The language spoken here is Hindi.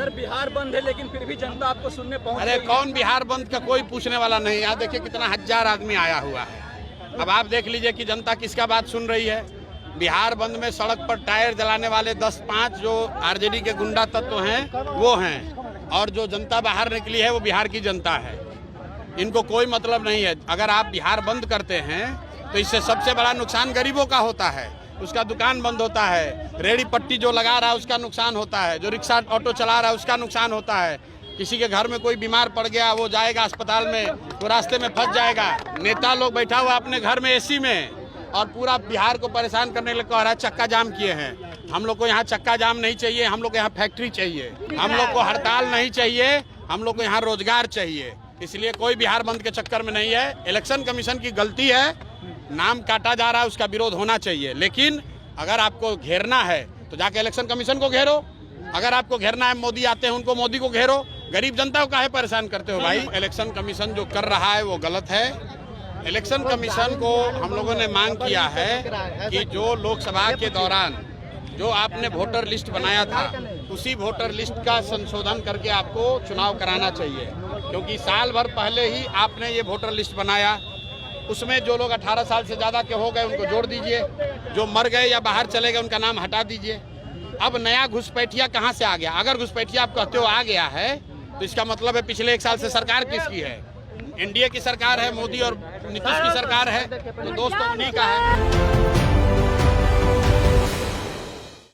सर बिहार बंद है लेकिन फिर भी जनता आपको सुनने पहुंच अरे कौन बिहार बंद का कोई पूछने वाला नहीं। यहाँ देखिए कितना हजार आदमी आया हुआ है। अब आप देख लीजिए कि जनता किसका बात सुन रही है। बिहार बंद में सड़क पर टायर जलाने वाले 10-5 जो आरजेडी के गुंडा तत्व हैं वो हैं, और जो जनता बाहर निकली है वो बिहार की जनता है। इनको कोई मतलब नहीं है। अगर आप बिहार बंद करते हैं तो इससे सबसे बड़ा नुकसान गरीबों का होता है। उसका दुकान बंद होता है, रेहड़ी पट्टी जो लगा रहा है उसका नुकसान होता है, जो रिक्शा ऑटो चला रहा है उसका नुकसान होता है। किसी के घर में कोई बीमार पड़ गया, वो जाएगा अस्पताल में, वो रास्ते में फंस जाएगा। नेता लोग बैठा हुआ अपने घर में एसी में और पूरा बिहार को परेशान करने लगे, कह रहा है चक्का जाम किए हैं। हम लोग को यहाँ चक्का जाम नहीं चाहिए, हम लोग को यहाँ फैक्ट्री चाहिए, हम लोग को हड़ताल नहीं चाहिए, हम लोग को यहाँ रोजगार चाहिए। इसलिए कोई बिहार बंद के चक्कर में नहीं है। इलेक्शन कमीशन की गलती है, नाम काटा जा रहा है, उसका विरोध होना चाहिए। लेकिन अगर आपको घेरना है तो जाके इलेक्शन कमीशन को घेरो। अगर आपको घेरना है, मोदी आते हैं उनको मोदी को घेरो। गरीब जनता को काहे परेशान करते हो भाई। इलेक्शन कमीशन जो कर रहा है वो गलत है। इलेक्शन कमीशन को हम लोगों ने मांग किया है कि जो लोकसभा के दौरान जो आपने वोटर लिस्ट बनाया था उसी वोटर लिस्ट का संशोधन करके आपको चुनाव कराना चाहिए, क्योंकि साल भर पहले ही आपने ये वोटर लिस्ट बनाया। उसमें जो लोग 18 साल से ज़्यादा के हो गए उनको जोड़ दीजिए, जो मर गए या बाहर चले गए उनका नाम हटा दीजिए। अब नया घुसपैठिया कहाँ से आ गया? अगर घुसपैठिया आप कहते हो आ गया है तो इसका मतलब है पिछले 1 साल से सरकार किसकी है? एनडीए की सरकार है, मोदी और नीतीश की सरकार है, तो दोस्तों उन्हीं का है।